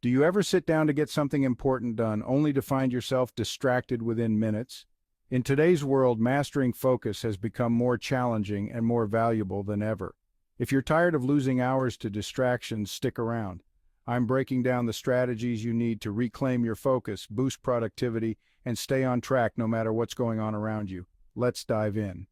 Do you ever sit down to get something important done only to find yourself distracted within minutes? In today's world, mastering focus has become more challenging and more valuable than ever. If you're tired of losing hours to distractions, stick around. I'm breaking down the strategies you need to reclaim your focus, boost productivity, and stay on track no matter what's going on around you. Let's dive in.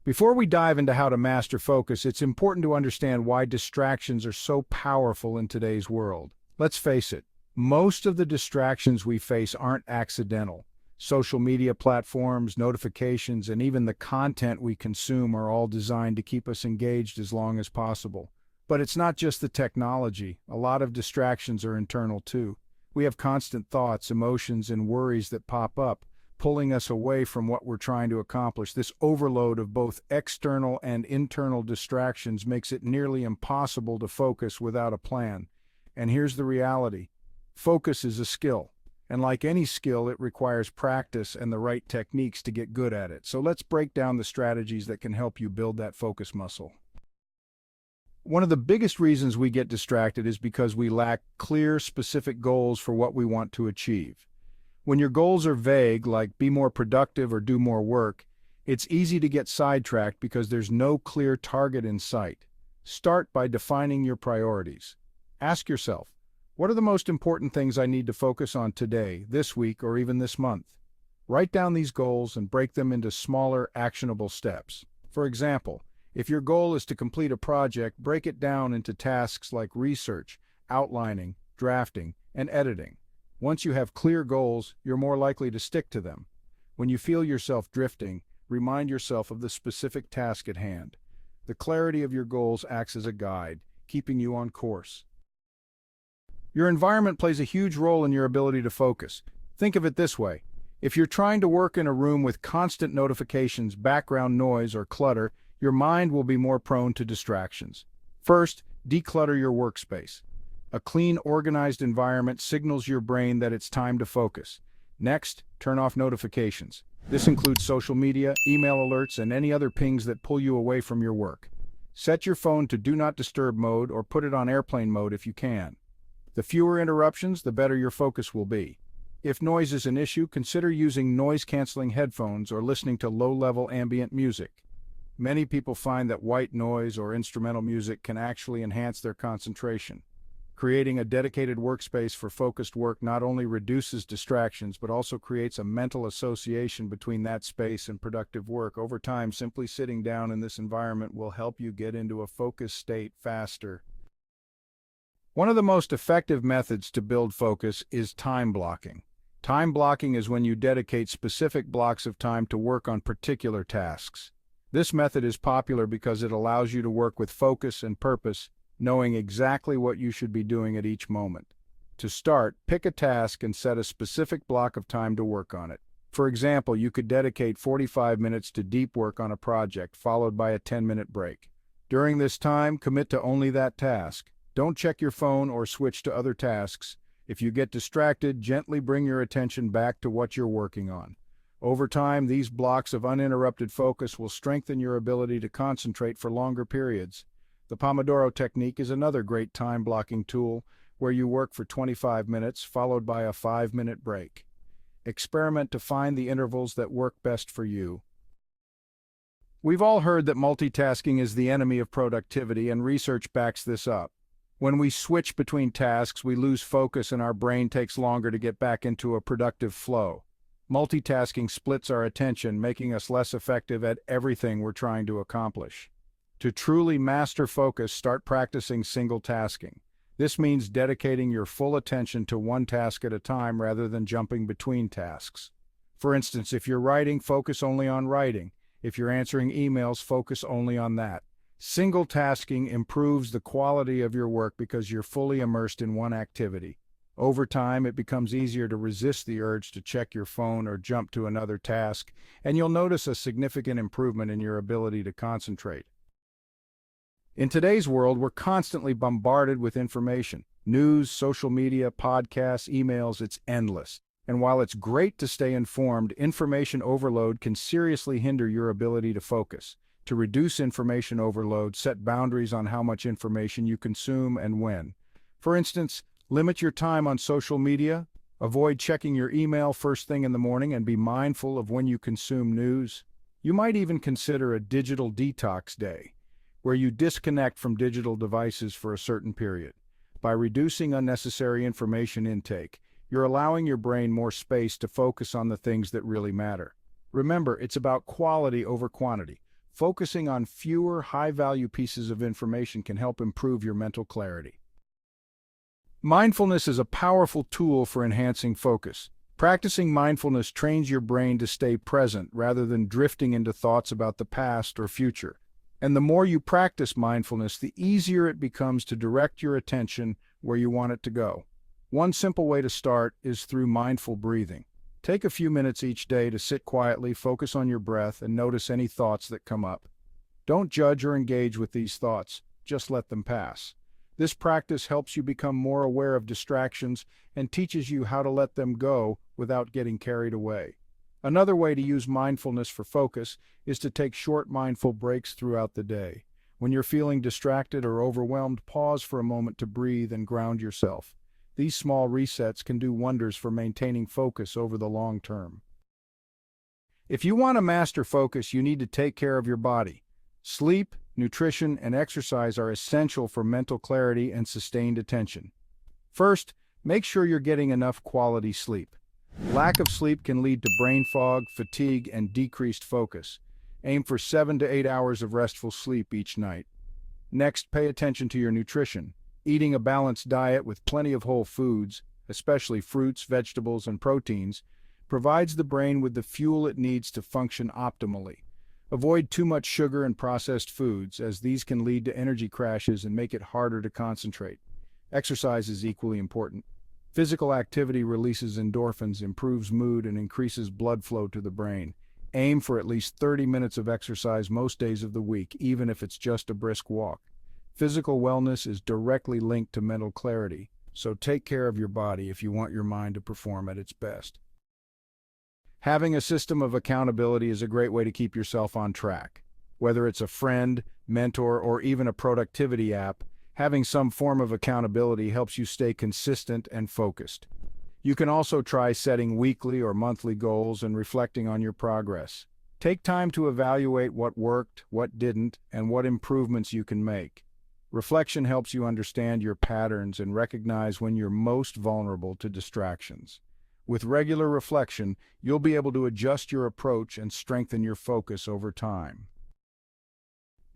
Before we dive into how to master focus, it's important to understand why distractions are so powerful in today's world. Let's face it, most of the distractions we face aren't accidental. Social media platforms, notifications, and even the content we consume are all designed to keep us engaged as long as possible. But it's not just the technology. A lot of distractions are internal too. We have constant thoughts, emotions, and worries that pop up, pulling us away from what we're trying to accomplish. This overload of both external and internal distractions makes it nearly impossible to focus without a plan. And here's the reality. Focus is a skill. And like any skill, it requires practice and the right techniques to get good at it. So let's break down the strategies that can help you build that focus muscle. One of the biggest reasons we get distracted is because we lack clear, specific goals for what we want to achieve. When your goals are vague, like be more productive or do more work, it's easy to get sidetracked because there's no clear target in sight. Start by defining your priorities. Ask yourself, what are the most important things I need to focus on today, this week, or even this month? Write down these goals and break them into smaller, actionable steps. For example, if your goal is to complete a project, break it down into tasks like research, outlining, drafting, and editing. Once you have clear goals, you're more likely to stick to them. When you feel yourself drifting, remind yourself of the specific task at hand. The clarity of your goals acts as a guide, keeping you on course. Your environment plays a huge role in your ability to focus. Think of it this way. If you're trying to work in a room with constant notifications, background noise, or clutter, your mind will be more prone to distractions. First, declutter your workspace. A clean, organized environment signals your brain that it's time to focus. Next, turn off notifications. This includes social media, email alerts, and any other pings that pull you away from your work. Set your phone to Do Not Disturb mode or put it on airplane mode if you can. The fewer interruptions, the better your focus will be. If noise is an issue, consider using noise-canceling headphones or listening to low-level ambient music. Many people find that white noise or instrumental music can actually enhance their concentration. Creating a dedicated workspace for focused work not only reduces distractions, but also creates a mental association between that space and productive work. Over time, simply sitting down in this environment will help you get into a focused state faster. One of the most effective methods to build focus is time blocking. Time blocking is when you dedicate specific blocks of time to work on particular tasks. This method is popular because it allows you to work with focus and purpose, knowing exactly what you should be doing at each moment. To start, pick a task and set a specific block of time to work on it. For example, you could dedicate 45 minutes to deep work on a project, followed by a 10-minute break. During this time, commit to only that task. Don't check your phone or switch to other tasks. If you get distracted, gently bring your attention back to what you're working on. Over time, these blocks of uninterrupted focus will strengthen your ability to concentrate for longer periods. The Pomodoro technique is another great time-blocking tool where you work for 25 minutes, followed by a 5-minute break. Experiment to find the intervals that work best for you. We've all heard that multitasking is the enemy of productivity, and research backs this up. When we switch between tasks, we lose focus and our brain takes longer to get back into a productive flow. Multitasking splits our attention, making us less effective at everything we're trying to accomplish. To truly master focus, start practicing single tasking. This means dedicating your full attention to one task at a time rather than jumping between tasks. For instance, if you're writing, focus only on writing. If you're answering emails, focus only on that. Single tasking improves the quality of your work because you're fully immersed in one activity. Over time, it becomes easier to resist the urge to check your phone or jump to another task, and you'll notice a significant improvement in your ability to concentrate. In today's world, we're constantly bombarded with information. News, social media, podcasts, emails, it's endless. And while it's great to stay informed, information overload can seriously hinder your ability to focus. To reduce information overload, set boundaries on how much information you consume and when. For instance, Limit your time on social media, avoid checking your email first thing in the morning, and be mindful of when you consume news. You might even consider a digital detox day, where you disconnect from digital devices for a certain period. By reducing unnecessary information intake, you're allowing your brain more space to focus on the things that really matter. Remember, it's about quality over quantity. Focusing on fewer high-value pieces of information can help improve your mental clarity. Mindfulness is a powerful tool for enhancing focus. Practicing mindfulness trains your brain to stay present rather than drifting into thoughts about the past or future. And the more you practice mindfulness, the easier it becomes to direct your attention where you want it to go. One simple way to start is through mindful breathing. Take a few minutes each day to sit quietly, focus on your breath, and notice any thoughts that come up. Don't judge or engage with these thoughts, just let them pass. This practice helps you become more aware of distractions and teaches you how to let them go without getting carried away. Another way to use mindfulness for focus is to take short mindful breaks throughout the day. When you're feeling distracted or overwhelmed, pause for a moment to breathe and ground yourself. These small resets can do wonders for maintaining focus over the long term. If you want to master focus, you need to take care of your body. Sleep, nutrition, and exercise are essential for mental clarity and sustained attention. First, make sure you're getting enough quality sleep. Lack of sleep can lead to brain fog, fatigue, and decreased focus. Aim for 7 to 8 hours of restful sleep each night. Next, pay attention to your nutrition. Eating a balanced diet with plenty of whole foods, especially fruits, vegetables, and proteins, provides the brain with the fuel it needs to function optimally. Avoid too much sugar and processed foods, as these can lead to energy crashes and make it harder to concentrate. Exercise is equally important. Physical activity releases endorphins, improves mood, and increases blood flow to the brain. Aim for at least 30 minutes of exercise most days of the week, even if it's just a brisk walk. Physical wellness is directly linked to mental clarity, so take care of your body if you want your mind to perform at its best. Having a system of accountability is a great way to keep yourself on track. Whether it's a friend, mentor, or even a productivity app, having some form of accountability helps you stay consistent and focused. You can also try setting weekly or monthly goals and reflecting on your progress. Take time to evaluate what worked, what didn't, and what improvements you can make. Reflection helps you understand your patterns and recognize when you're most vulnerable to distractions. With regular reflection, you'll be able to adjust your approach and strengthen your focus over time.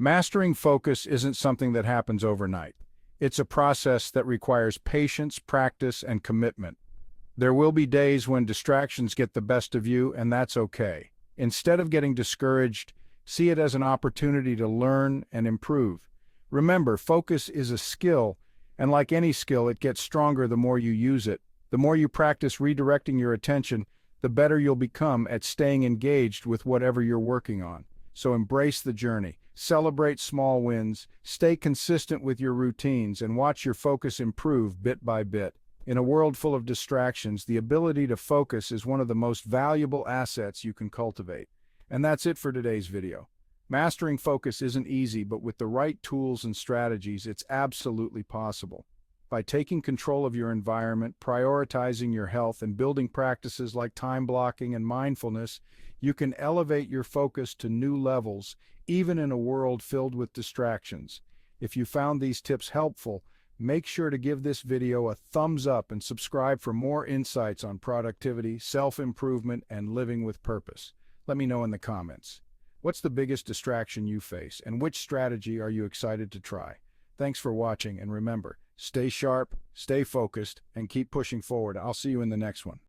Mastering focus isn't something that happens overnight. It's a process that requires patience, practice, and commitment. There will be days when distractions get the best of you, and that's okay. Instead of getting discouraged, see it as an opportunity to learn and improve. Remember, focus is a skill, and like any skill, it gets stronger the more you use it. The more you practice redirecting your attention, the better you'll become at staying engaged with whatever you're working on. So embrace the journey, celebrate small wins, stay consistent with your routines, and watch your focus improve bit by bit. In a world full of distractions, the ability to focus is one of the most valuable assets you can cultivate. And that's it for today's video. Mastering focus isn't easy, but with the right tools and strategies, it's absolutely possible. By taking control of your environment, prioritizing your health, and building practices like time blocking and mindfulness, you can elevate your focus to new levels, even in a world filled with distractions. If you found these tips helpful, make sure to give this video a thumbs up and subscribe for more insights on productivity, self-improvement, and living with purpose. Let me know in the comments. What's the biggest distraction you face, and which strategy are you excited to try? Thanks for watching, and remember, stay sharp, stay focused, and keep pushing forward. I'll see you in the next one.